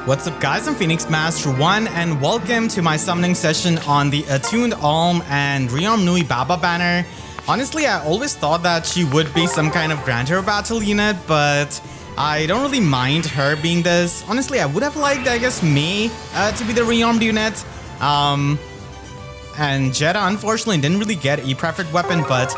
What's up guys, I'm Phoenix Master 1 and welcome to my summoning session on the Attuned Alm and Rearmed Nuibaba banner. Honestly, I always thought that she would be some kind of Grand Hero Battle unit, but I don't really mind her being this. Honestly, I would have liked, I guess, May to be the Rearmed unit. And Jetta unfortunately didn't really get a preferred weapon, but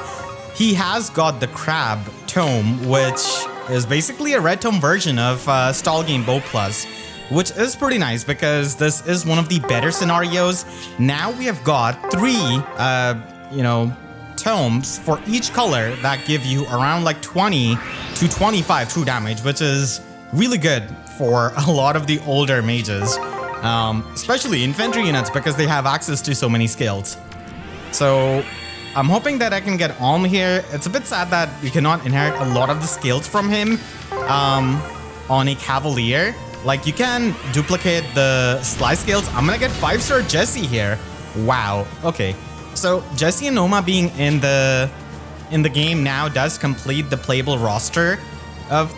he has got the Crab Tome, which is basically a red tome version of Stall Game Bow Plus. Which is pretty nice because this is one of the better scenarios. Now we have got three, tomes for each color that give you around like 20 to 25 true damage, which is really good for a lot of the older mages, especially infantry units because they have access to so many skills. So I'm hoping that I can get Alm here. It's a bit sad that you cannot inherit a lot of the skills from him on a Cavalier. Like, you can duplicate the slice skills. I'm gonna get 5-star Jessie here. Wow. Okay. So Jessie and Nomah being in the game now does complete the playable roster of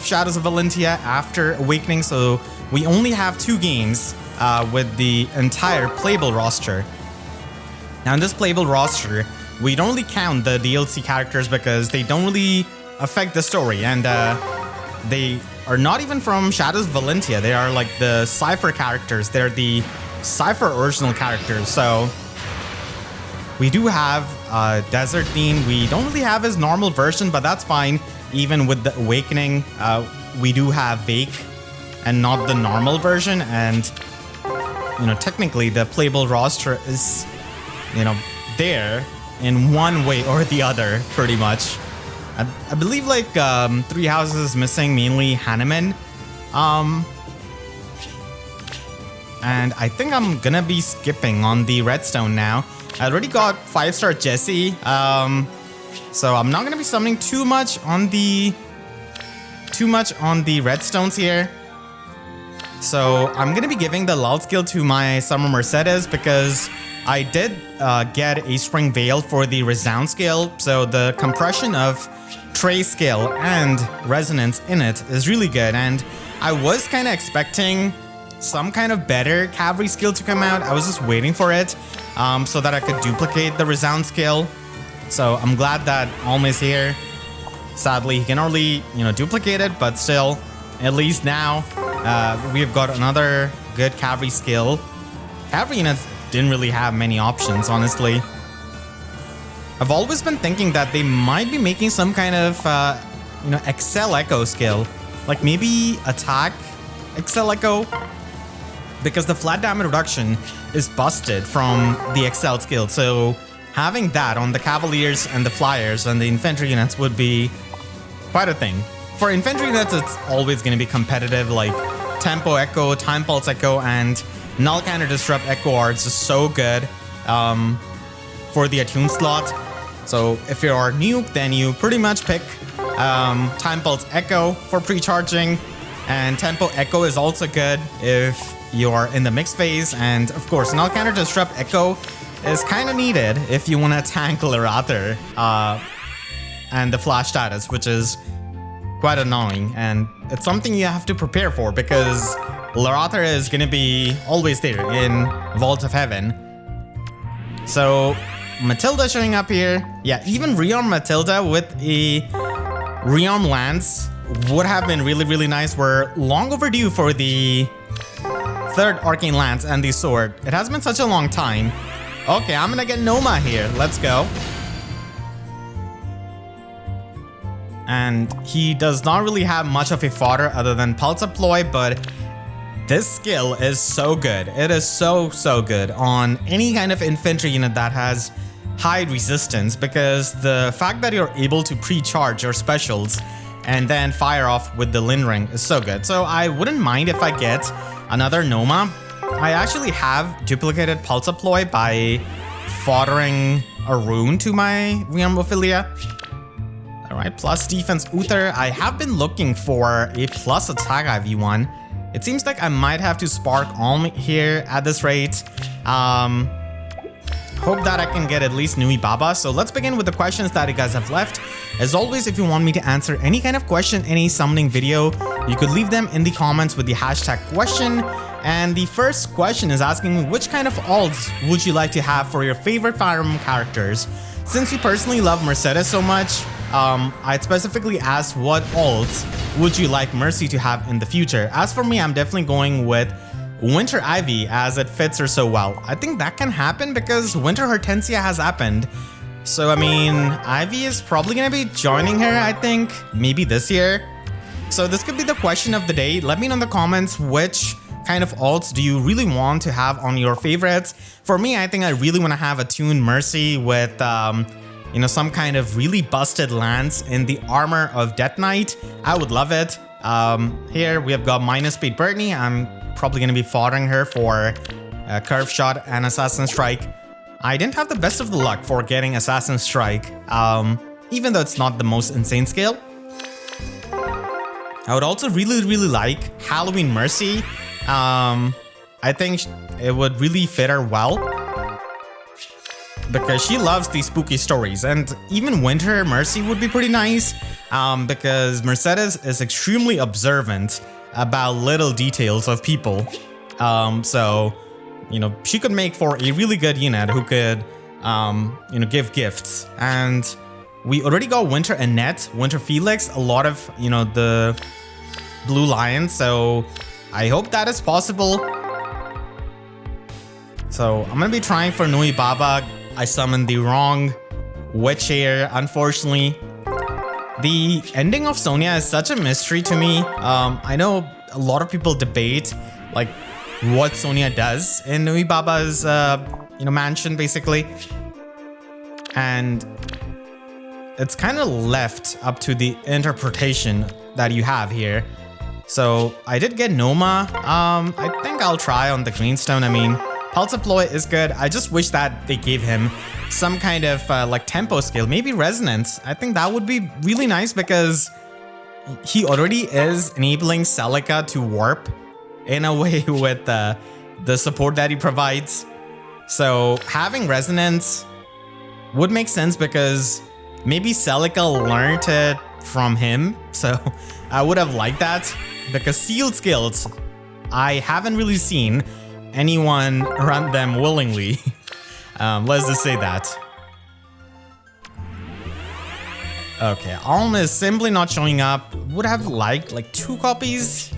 Shadows of Valentia after Awakening. So we only have 2 games with the entire playable roster. Now in this playable roster, we don't really count the DLC characters because they don't really affect the story, and they are not even from Shadows of Valentia. They are like the Sapphire characters. They're the Sapphire original characters. So we do have Desert Dean. We don't really have his normal version, but that's fine. Even with the Awakening, we do have Vake and not the normal version. And, technically the playable roster is, there in one way or the other, pretty much. I believe like 3 houses missing, mainly Hanneman. And I think I'm gonna be skipping on the redstone now. I already got 5-star Jessie. So I'm not gonna be summoning too much on the redstones here. So I'm gonna be giving the lull skill to my Summer Mercedes because I did get a Spring Veil for the Resound skill. So the compression of Trace skill and resonance in it is really good, and I was kind of expecting some kind of better cavalry skill to come out. I was just waiting for it so that I could duplicate the Resound skill. So I'm glad that Alm is here. Sadly, he can only duplicate it, but still, at least now we've got another good cavalry skill. Cavalry units didn't really have many options, honestly. I've always been thinking that they might be making some kind of, Excel Echo skill. Like maybe attack Excel Echo? Because the flat damage reduction is busted from the Excel skill. So having that on the Cavaliers and the Flyers and the infantry units would be quite a thing. For infantry units, it's always going to be competitive, like Tempo Echo, Time Pulse Echo, and Null Counter Disrupt Echo are just so good for the Attune slot. So if you're new, then you pretty much pick Time Pulse Echo for pre-charging, and Tempo Echo is also good if you're in the mix phase, and of course Null Counter Disrupt Echo is kind of needed if you want to tank Littleroot and the flash status, which is quite annoying, and it's something you have to prepare for because Littleroot is going to be always there in Vault of Heaven. So Matilda showing up here. Yeah, even Rearm Matilda with a Rearm Lance would have been really, really nice. We're long overdue for the 3rd Arcane Lance and the sword. It has been such a long time. Okay, I'm gonna get Nomah here. Let's go. And he does not really have much of a fodder other than Pulse Deploy, but this skill is so good. It is so good on any kind of infantry unit that has high resistance, because the fact that you're able to pre-charge your specials and then fire off with the Lin Ring is so good. So I wouldn't mind if I get another Nomah. I actually have duplicated Pulse Deploy by foddering a rune to my Rearm Ophelia. Alright, plus defense Uther. I have been looking for a plus attack IV1. It seems like I might have to spark Alm here at this rate. Hope that I can get at least Nuibaba. So let's begin with the questions that you guys have left. As always, if you want me to answer any kind of question, any summoning video, you could leave them in the comments with the hashtag question. And the first question is asking me which kind of alts would you like to have for your favorite Fire Emblem characters. Since you personally love Mercedes so much, I'd specifically ask what alts would you like Mercy to have in the future. As for me, I'm definitely going with Winter Ivy as it fits her so well. I think that can happen because Winter Hortensia has happened. So I mean, Ivy is probably gonna be joining her, I think, maybe this year. So this could be the question of the day. Let me know in the comments which kind of alts do you really want to have on your favorites. For me, I think I really want to have Attuned Mercy with you know, some kind of really busted lance in the armor of Death Knight. I would love it. Here we have got minus speed Brittany. I'm probably going to be following her for Curve Shot and Assassin Strike. I didn't have the best of the luck for getting Assassin Strike, even though it's not the most insane skill. I would also really like Halloween Mercy. I think it would really fit her well because she loves these spooky stories, and even Winter Mercy would be pretty nice because Mercedes is extremely observant about little details of people. So, you know, she could make for a really good unit who could, you know, give gifts. And we already got Winter Annette, Winter Felix, a lot of, you know, the Blue Lions. So I hope that is possible. So I'm gonna be trying for Nuibaba. I summoned the wrong witch here, unfortunately. The ending of Sonya is such a mystery to me. I know a lot of people debate like what Sonya does in Nuibaba's you know, mansion basically, and it's kind of left up to the interpretation that you have here. So I did get Nomah. I think I'll try on the Greenstone. I mean, Pulse Deploy is good. I just wish that they gave him some kind of like tempo skill, maybe Resonance. I think that would be really nice because he already is enabling Celica to warp in a way with the support that he provides. So having Resonance would make sense because maybe Celica learned it from him. So I would have liked that because sealed skills, I haven't really seen anyone run them willingly. Let's just say that. Okay, Alm is simply not showing up. Would have liked like 2 copies.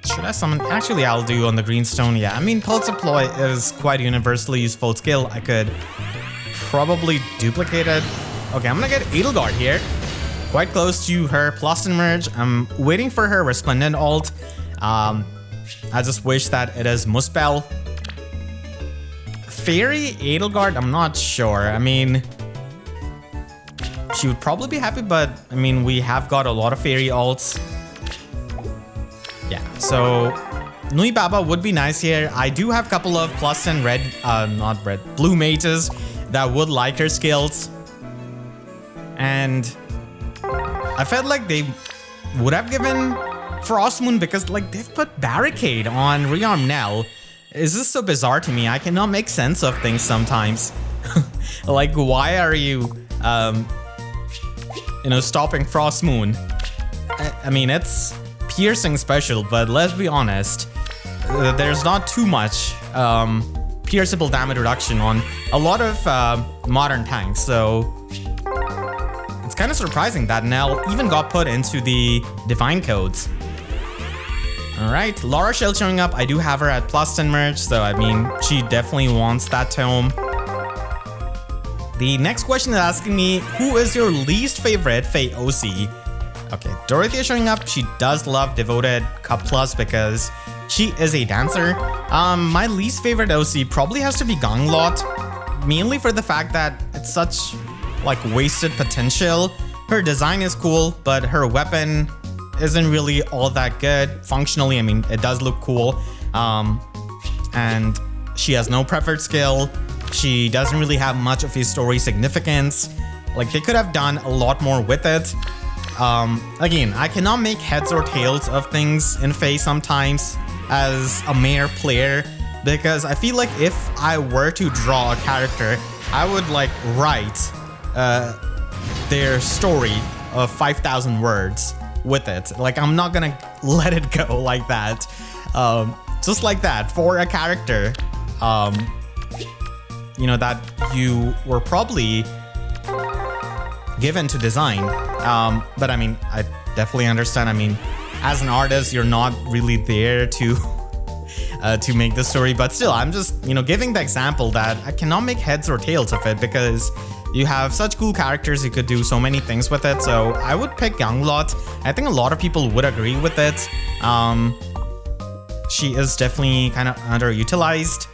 Should I summon? Actually, I'll do on the Greenstone. Yeah, I mean, Pulse Deploy is quite a universally useful skill. I could probably duplicate it. Okay, I'm gonna get Edelgard here. Quite close to her Plus Emerge. I'm waiting for her Resplendent ult. I just wish that it is Muspel. Fairy Edelgard, I'm not sure. I mean, she would probably be happy, but I mean, we have got a lot of Fairy ults. Yeah, so Nuibaba would be nice here. I do have a couple of plus and red, not red, blue mages that would like her skills. And I felt like they would have given Frostmoon because like they've put Barricade on Rearmed Nuibaba. Is this so bizarre to me? I cannot make sense of things sometimes. Like, why are you, you know, stopping Frostmoon? I mean, it's piercing special, but let's be honest, there's not too much pierceable damage reduction on a lot of modern tanks, so it's kind of surprising that Nell even got put into the Divine Codes. Alright, Laura Shell showing up. I do have her at plus 10 merge, so I mean, she definitely wants that tome. The next question is asking me, who is your least favorite FEH OC? Okay, Dorothea showing up. She does love Devoted Cup Plus because she is a dancer. My least favorite OC probably has to be Ganglot, mainly for the fact that it's such like wasted potential. Her design is cool, but her weapon isn't really all that good functionally. I mean, it does look cool, and she has no preferred skill. She doesn't really have much of a story significance. Like, they could have done a lot more with it. Again, I cannot make heads or tails of things in FEH sometimes as a mere player, because I feel like if I were to draw a character, I would like write their story of 5,000 words with it. Like, I'm not gonna let it go like that. Just like that, for a character, you know, that you were probably given to design. But I mean, I definitely understand. I mean, as an artist, you're not really there to make the story, but still, I'm just, you know, giving the example that I cannot make heads or tails of it because you have such cool characters, you could do so many things with it. So I would pick Younglot. I think a lot of people would agree with it. She is definitely kind of underutilized.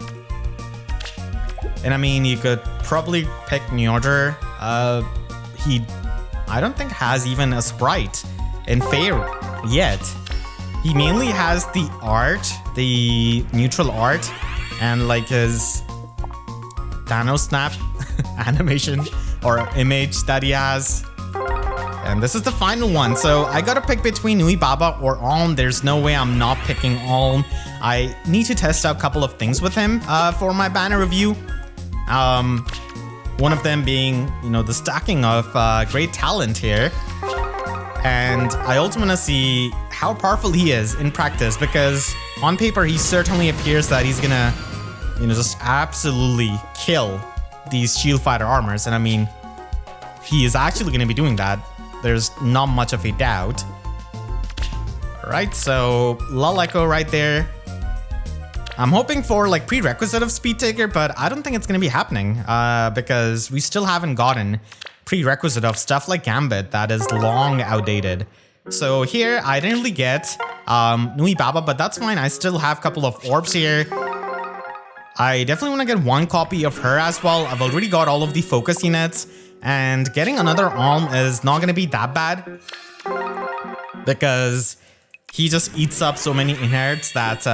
And I mean, you could probably pick Njordr. I don't think has even a sprite in Fair yet. He mainly has the art, the neutral art, and like his Thanos snap animation or image that he has. And this is the final one. So I gotta pick between Nuibaba or Alm. There's no way I'm not picking Alm. I need to test out a couple of things with him for my banner review. One of them being, you know, the stacking of great talent here. And I also want to see how powerful he is in practice, because on paper he certainly appears that he's gonna, you know, just absolutely kill these shield fighter armors. And I mean, he is actually gonna be doing that. There's not much of a doubt. Alright, so Lull Echo right there. I'm hoping for like prerequisite of Speed Taker, but I don't think it's gonna be happening because we still haven't gotten prerequisite of stuff like Gambit that is long outdated. So here I didn't really get Nuibaba, but that's fine. I still have a couple of orbs here. I definitely want to get one copy of her as well. I've already got all of the focus units, and getting another Alm is not going to be that bad because he just eats up so many inherits that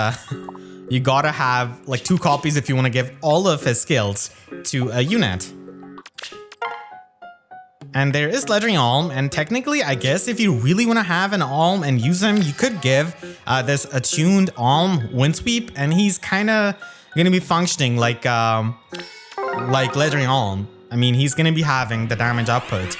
you gotta have like 2 copies if you want to give all of his skills to a unit. And there is Legendary Alm, and technically, I guess if you really want to have an Alm and use him, you could give this Attuned Alm Windsweep, and he's kind of going to be functioning like Legendary Alm. I mean, he's going to be having the damage output.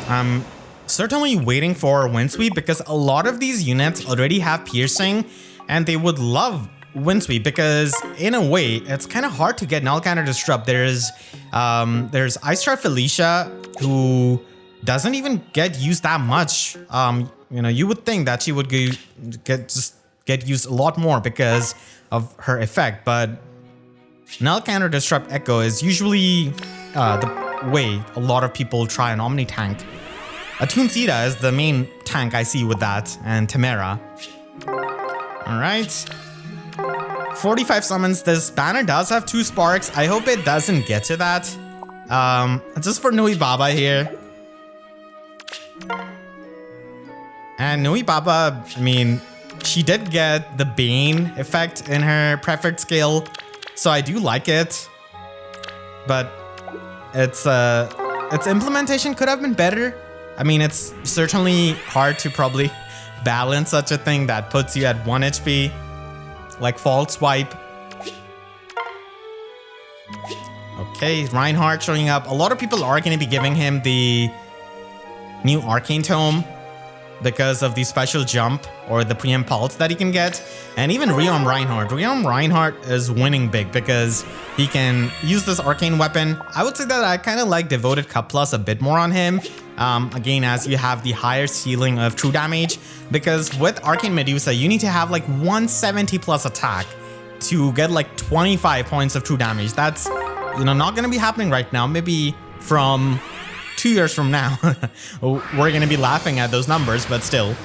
I'm certainly waiting for Windsweep because a lot of these units already have piercing, and they would love Windsweep because in a way it's kind of hard to get null counter disrupt. There's Ice Star Felicia, who doesn't even get used that much. You know, you would think that she would get used a lot more because of her effect, but null counter disrupt Echo is usually the way a lot of people try an Omni tank. Attuned Sita is the main tank I see with that, and Tamara. All right. 45 summons. This banner does have 2 sparks. I hope it doesn't get to that. Just for Nuibaba here. And Nuibaba, I mean, she did get the Bane effect in her preferred skill, so I do like it. But its implementation could have been better. I mean, it's certainly hard to probably balance such a thing that puts you at 1 HP. Like Fault Swipe. Okay, Reinhardt showing up. A lot of people are going to be giving him the new Arcane Tome because of the special jump or the preempt pulse that he can get. And even Rearmed Reinhardt. Rearmed Reinhardt is winning big because he can use this arcane weapon. I would say that I kind of like Devoted Cup Plus a bit more on him. Again, as you have the higher ceiling of true damage, because with Arcane Medusa, you need to have like 170 plus attack to get like 25 points of true damage. That's, you know, not going to be happening right now. Maybe from 2 years from now, we're going to be laughing at those numbers, but still.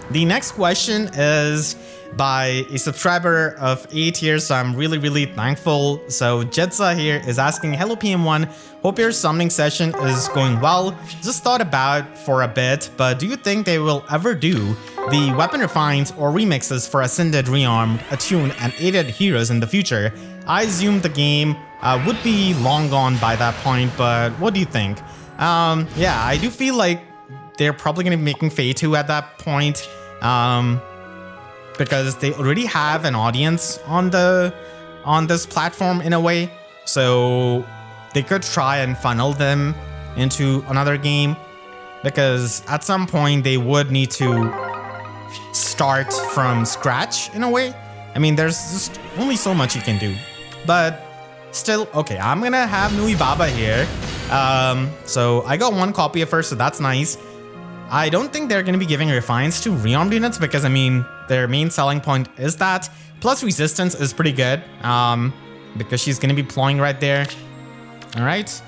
The next question is by a subscriber of 8 years, so I'm really thankful. So Jetsa here is asking, hello PM1, hope your summoning session is going well. Just thought about for a bit, but do you think they will ever do the weapon refines or remixes for Ascended, Rearmed, Attuned, and Aided heroes in the future? I assume the game would be long gone by that point, but what do you think? Yeah, I do feel like they're probably going to be making Fae 2 at that point. Because they already have an audience on this platform in a way, so they could try and funnel them into another game, because at some point they would need to start from scratch in a way. I mean, there's just only so much you can do, but still, okay, I'm gonna have Nuibaba here. So I got one copy at first, so that's nice. I don't think they're gonna be giving refines to rearmed units because, I mean, their main selling point is that. Plus resistance is pretty good, because she's gonna be plowing right there. All right.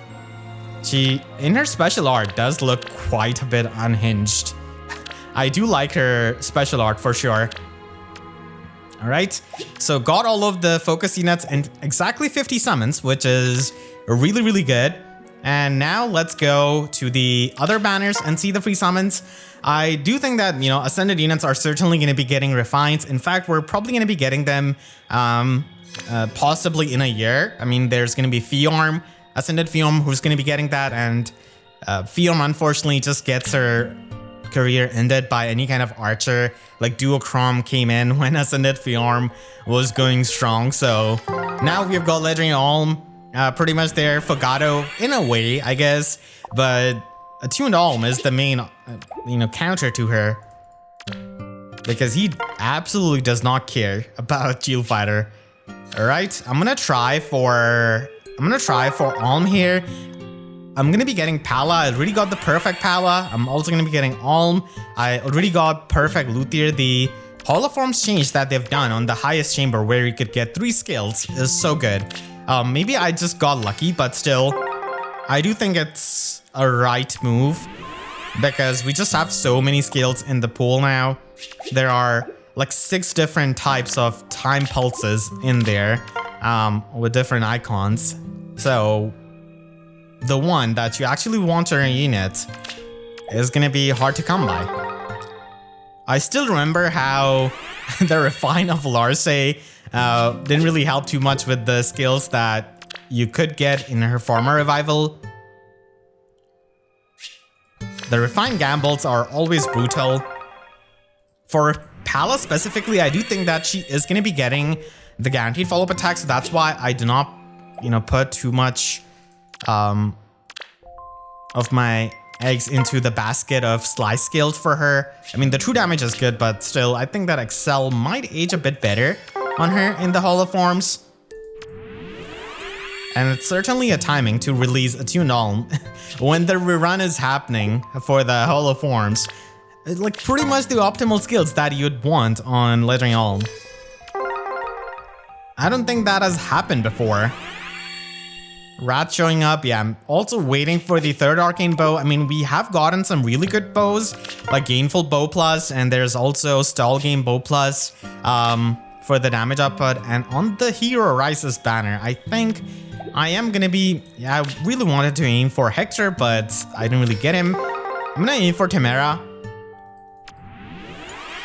She, in her special art, does look quite a bit unhinged. I do like her special art for sure. All right, so got all of the focus units and exactly 50 summons, which is really, really good. And now let's go to the other banners and see the free summons. I do think that, you know, ascended units are certainly going to be getting refines. In fact, we're probably going to be getting them possibly in a year. I mean, there's going to be Fiorm, Ascended Fiorm, who's going to be getting that. And Fiorm, unfortunately, just gets her career ended by any kind of archer. Like Duochrome came in when Ascended Fiorm was going strong. So now we've got Legendary Alm pretty much there. Fogado in a way, I guess. But Attuned Alm is the main, counter to her. Because he absolutely does not care about Shield Fighter. Alright, I'm gonna try for Alm here. I'm gonna be getting Pala. I already got the perfect Pala. I'm also gonna be getting Alm. I already got perfect Luthier. The holoforms change that they've done on the highest chamber where you could get 3 skills is so good. Maybe I just got lucky, but still, I do think it's a right move because we just have so many skills in the pool now. There are like 6 different types of time pulses in there with different icons. So the one that you actually want in a unit is gonna be hard to come by. I still remember how the refine of Larse didn't really help too much with the skills that you could get in her Pharma Revival. The refined gambles are always brutal. For Pala specifically, I do think that she is gonna be getting the guaranteed follow-up attack, so that's why I do not, put too much of my eggs into the basket of slice skills for her. I mean, the true damage is good, but still, I think that Excel might age a bit better on her in the holoforms. And it's certainly a timing to release Attuned Alm when the rerun is happening for the holoforms. It's like pretty much the optimal skills that you'd want on Legendary Alm. I don't think that has happened before. Rat showing up, yeah, I'm also waiting for the 3rd Arcane Bow. I mean, we have gotten some really good bows, like Gainful Bow Plus, and there's also Stall Game Bow Plus for the damage output. And on the Hero Rises banner, I think I am gonna be, I really wanted to aim for Hector, but I didn't really get him. I'm gonna aim for Temera.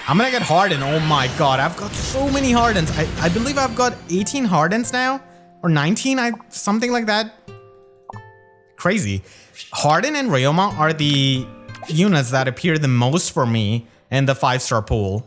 I'm gonna get Harden. Oh my god, I've got so many Hardens. I believe I've got 18 Hardens now. Or 19, something like that. Crazy. Harden and Ryoma are the units that appear the most for me in the 5-star pool.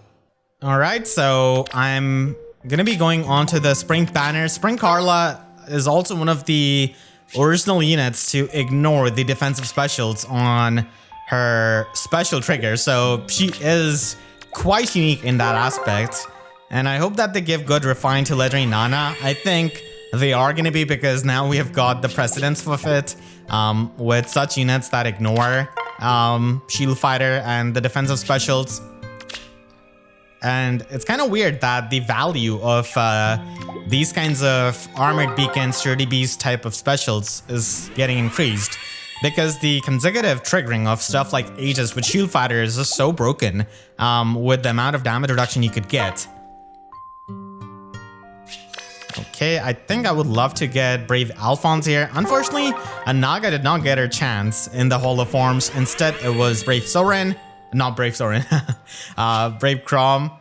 Alright, so I'm gonna be going on to the Spring banner. Spring Carla is also one of the original units to ignore the defensive specials on her special trigger. So she is quite unique in that aspect. And I hope that they give good refine to Legendary Nana. I think they are going to be, because now we have got the precedence of it with such units that ignore Shield Fighter and the defensive specials. And it's kind of weird that the value of these kinds of Armored Beacon, Sturdy Beast type of specials is getting increased, because the consecutive triggering of stuff like Aegis with Shield Fighter is just so broken with the amount of damage reduction you could get. Okay, I think I would love to get Brave Alphonse here. Unfortunately, Anaga did not get her chance in the holoforms. Instead, it was Brave Soren. Not Brave Soren. Brave Crom.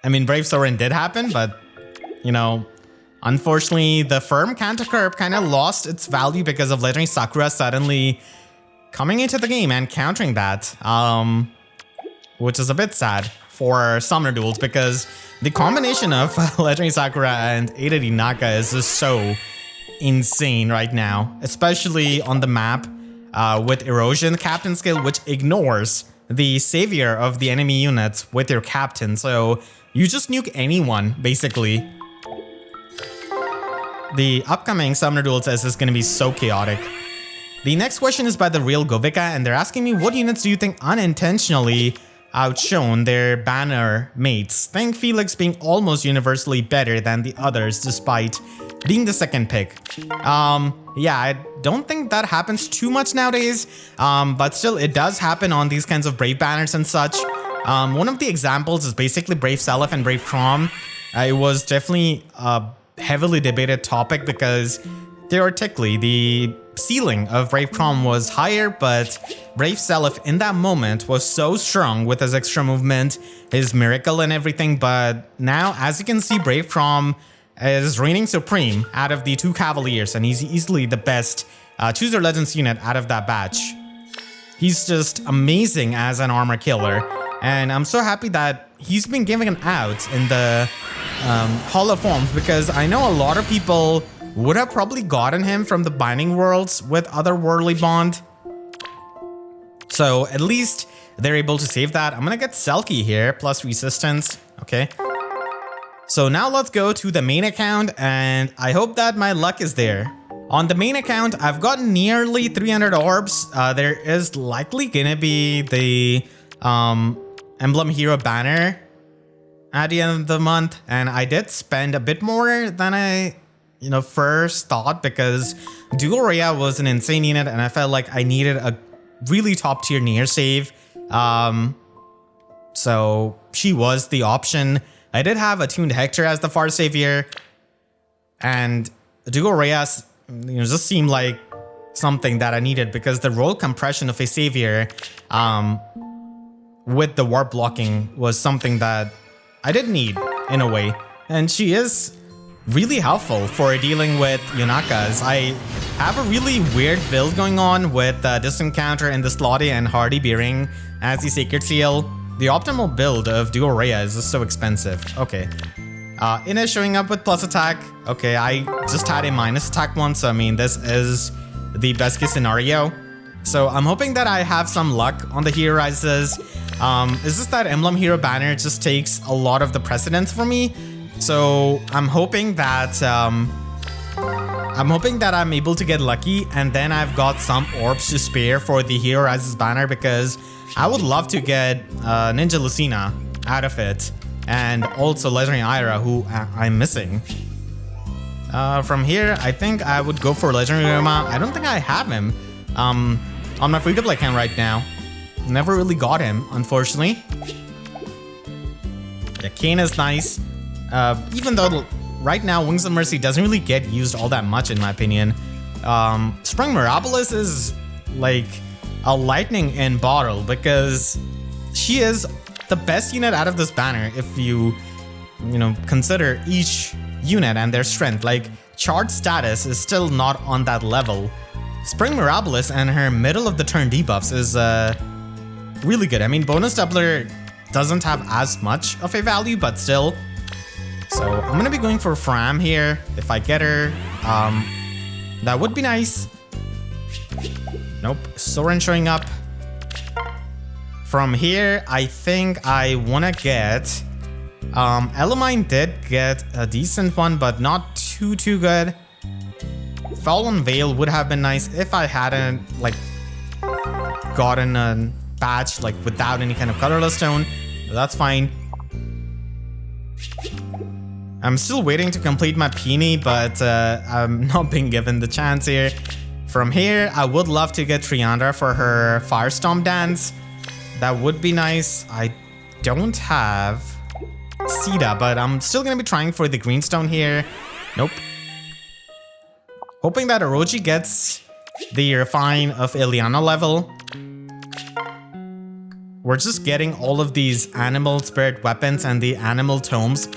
I mean, Brave Soren did happen, but, unfortunately, the Firm Canticurb kind of lost its value because of Legendary Sakura suddenly coming into the game and countering that. Which is a bit sad for Summoner Duels, because the combination of Legendary Sakura and Ada Dinaka is just so insane right now, especially on the map. with Erosion Captain skill, which ignores the savior of the enemy units with your captain. So you just nuke anyone, basically. The upcoming Summoner Duel test is going to be so chaotic. The next question is by the real Govika, and they're asking me, what units do you think unintentionally outshone their banner mates? Think Felix being almost universally better than the others despite being the second pick. Yeah, I don't think that happens too much nowadays, but still it does happen on these kinds of Brave banners and such. One of the examples is basically Brave Seliph and Brave Chrom. It was definitely a heavily debated topic because theoretically the ceiling of Brave Chrom was higher, but Brave Seliph in that moment was so strong with his extra movement, his miracle and everything. But now, as you can see, Brave Chrom is reigning supreme out of the two Cavaliers, and he's easily the best Choose Your Legends unit out of that batch. He's just amazing as an armor killer, and I'm so happy that he's been given an out in the Holo forms, because I know a lot of people would have probably gotten him from the Binding Worlds with Otherworldly Bond. So at least they're able to save that. I'm gonna get Selkie here, plus resistance. Okay. So now let's go to the main account, and I hope that my luck is there. On the main account, I've gotten nearly 300 orbs. There is likely gonna be the Emblem Hero Banner at the end of the month, and I did spend a bit more than I first thought, because Duo Rhea was an insane unit and I felt like I needed a really top tier near save. So she was the option. I did have Attuned Hector as the far savior, and Duo Rhea just seemed like something that I needed, because the roll compression of a savior with the warp blocking was something that I did need in a way, and she is really helpful for dealing with Yonakas. I have a really weird build going on with Distant Counter and the Slotty and Hardy Bearing as the Sacred Seal. The optimal build of Duo Rhea is just so expensive. Okay. Ina showing up with plus attack. Okay, I just had a minus attack one, so I mean, this is the best case scenario. So I'm hoping that I have some luck on the hero rises. It's just that Emblem Hero Banner just takes a lot of the precedence for me. So I'm hoping that I'm able to get lucky, and then I've got some orbs to spare for the Hero Rises banner, because I would love to get Ninja Lucina out of it, and also Legendary Ira, who I'm missing. From here, I think I would go for Legendary Roma. I don't think I have him on my free-to-play account right now. Never really got him, unfortunately. Yeah, Kane is nice. Even though right now Wings of Mercy doesn't really get used all that much in my opinion. Sprung Mirabolus is like a lightning in bottle, because she is the best unit out of this banner if you consider each unit and their strength. Like, chart status is still not on that level. Spring Mirabolus and her middle of the turn debuffs is really good. I mean, bonus doubler doesn't have as much of a value, but still. So I'm gonna be going for Fram here. If I get her, that would be nice. Nope, Soren showing up. From here, I think I wanna get Elamine did get a decent one, but not too good. Fallen Veil would have been nice if I hadn't gotten a patch without any kind of colorless tone, but that's fine. I'm still waiting to complete my Peony, but I'm not being given the chance here. From here, I would love to get Triandra for her Firestorm dance. That would be nice. I don't have Sita, but I'm still gonna be trying for the Greenstone here. Nope. Hoping that Orochi gets the Refine of Ileana level. We're just getting all of these animal spirit weapons and the animal tomes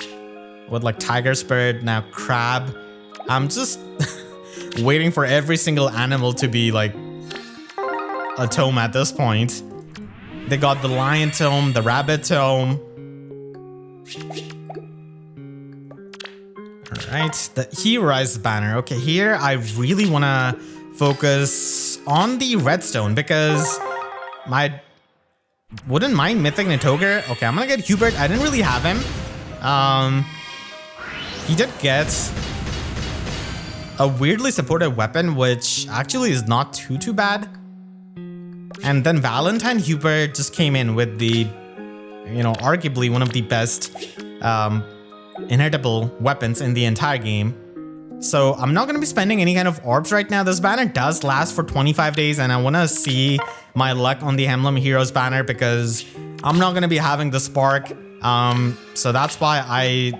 with Tiger Spirit, now Crab. I'm just waiting for every single animal to be a tome at this point. They got the Lion tome, the Rabbit tome. Alright, the Hero Rise banner. Okay, here I really want to focus on the redstone because I wouldn't mind Mythic Nitoger. Okay, I'm gonna get Hubert. I didn't really have him. He did get a weirdly supported weapon, which actually is not too bad. And then Valentine Hubert just came in with the, you know, arguably one of the best inheritable weapons in the entire game. So I'm not going to be spending any kind of orbs right now. This banner does last for 25 days and I want to see my luck on the Emblem Heroes banner because I'm not going to be having the spark. So that's why I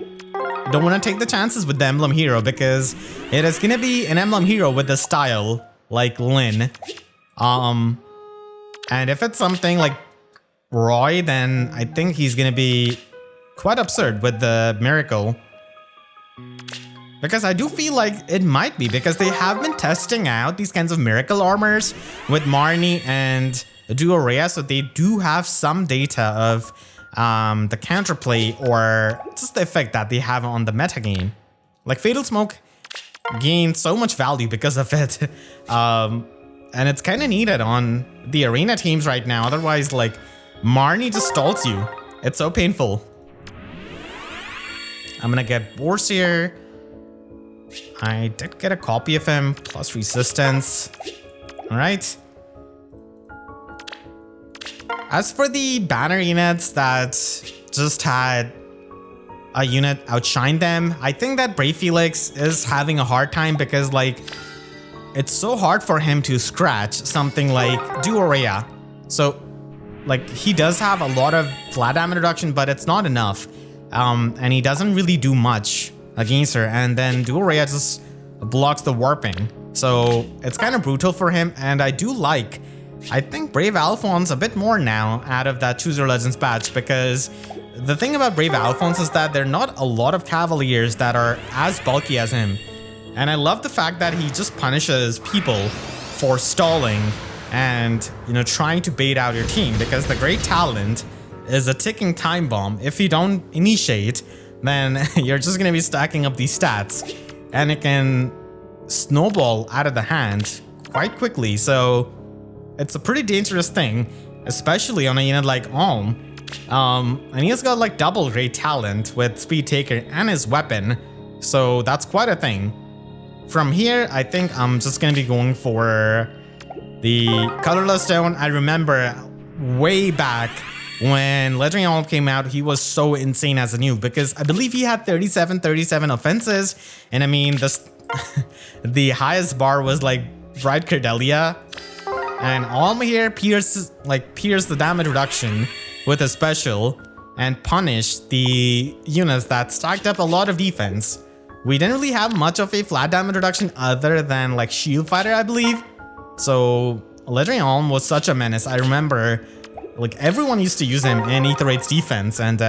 don't want to take the chances with the Emblem Hero because it is going to be an Emblem Hero with a style like Lyn. And if it's something like Roy, then I think he's going to be quite absurd with the Miracle. Because I do feel like it might be because they have been testing out these kinds of miracle armors with Marnie and Duorea, so they do have some data of the counterplay or just the effect that they have on the metagame. Like Fatal Smoke gained so much value because of it, and it's kind of needed on the arena teams right now. Otherwise, like Marnie just stalls you. It's so painful. I'm gonna get Borsier. I did get a copy of him, plus resistance. Alright. As for the banner units that just had a unit outshine them, I think that Brave Felix is having a hard time because, like, it's so hard for him to scratch something like Duorea. So, like, he does have a lot of flat damage reduction, but it's not enough. And he doesn't really do much against her, and then Duorea just blocks the warping. So it's kind of brutal for him, and I do like, I think, Brave Alphonse a bit more now out of that Choose Your Legends patch, because the thing about Brave Alphonse is that there are not a lot of Cavaliers that are as bulky as him. And I love the fact that he just punishes people for stalling and, you know, trying to bait out your team, because the great talent is a ticking time bomb. If you don't initiate, then you're just going to be stacking up these stats and it can snowball out of the hand quite quickly. So it's a pretty dangerous thing, especially on a unit like Alm. And he has got like double great talent with Speed Taker and his weapon. So that's quite a thing. From here, I think I'm just going to be going for the Colorless Stone. I remember way back when Legendary Alm came out, he was so insane as a noob because I believe he had 37 offenses. And I mean, the highest bar was like Bright Cordelia. And Alm here pierced the damage reduction with a special and punished the units that stacked up a lot of defense. We didn't really have much of a flat damage reduction other than like Shield Fighter, I believe. So Legendary Alm was such a menace. I remember like everyone used to use him in Aether defense, and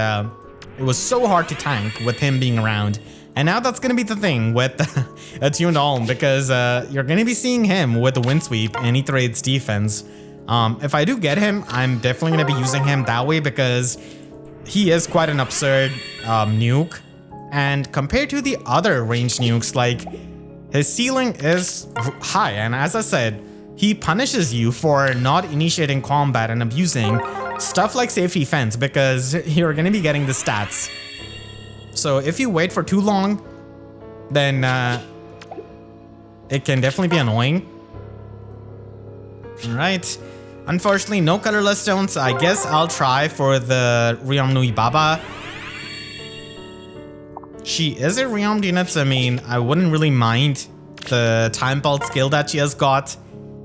it was so hard to tank with him being around. And now that's gonna be the thing with Attuned Alm, because you're gonna be seeing him with the Windsweep and Aether defense. If I do get him, I'm definitely gonna be using him that way because he is quite an absurd nuke. And compared to the other ranged nukes, like his ceiling is high, and as I said, he punishes you for not initiating combat and abusing stuff like safety fence because you're going to be getting the stats. So if you wait for too long, then it can definitely be annoying. Alright. Unfortunately, no colorless stones. I guess I'll try for the Rearmed Nuibaba. She is a rearmed unit, so I mean, I wouldn't really mind the time pulse skill that she has got.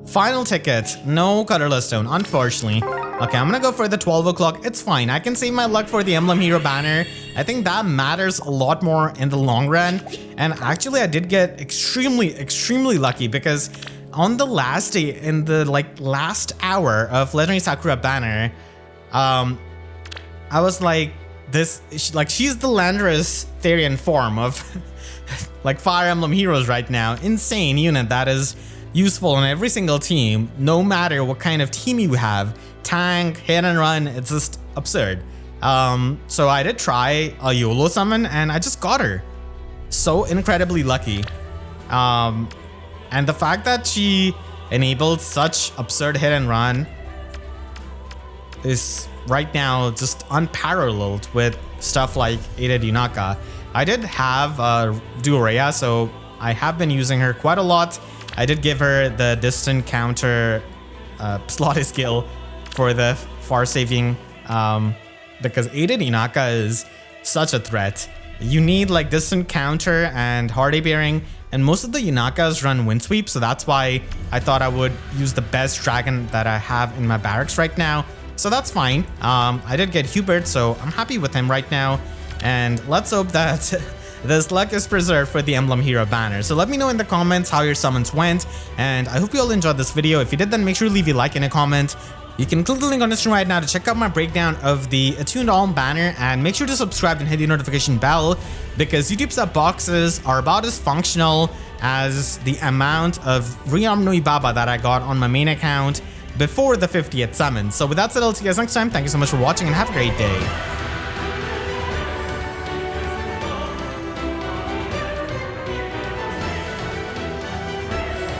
Final ticket, no colorless stone, unfortunately. Okay, I'm gonna go for the 12 o'clock. It's fine, I can save my luck for the Emblem Hero banner. I think that matters a lot more in the long run. And actually, I did get extremely lucky because on the last day, in the like last hour of Legendary Sakura Banner, I was like, she's the Landorus Therian form of like Fire Emblem Heroes right now. Insane unit that is useful on every single team, no matter what kind of team you have. Tank, hit and run, it's just absurd. So I did try a YOLO summon and I just got her. So incredibly lucky. And the fact that she enabled such absurd hit and run is right now just unparalleled with stuff like Ada Dinaka. I did have Duorea, so I have been using her quite a lot. I did give her the distant counter slotted skill for the far saving because Ada Dinaka is such a threat. You need like distant counter and Hardy Bearing, and most of the Yunakas run Windsweep, so that's why I thought I would use the best dragon that I have in my barracks right now. So that's fine. I did get Hubert, so I'm happy with him right now. And let's hope that this luck is preserved for the Emblem Hero banner. So let me know in the comments how your summons went, and I hope you all enjoyed this video. If you did, then make sure to leave a like and a comment. You can click the link on the screen right now to check out my breakdown of the Attuned Alm banner, and make sure to subscribe and hit the notification bell because YouTube sub boxes are about as functional as the amount of Rearmed Nuibaba that I got on my main account before the 50th summon. So with that said, I'll see you guys next time. Thank you so much for watching and have a great day.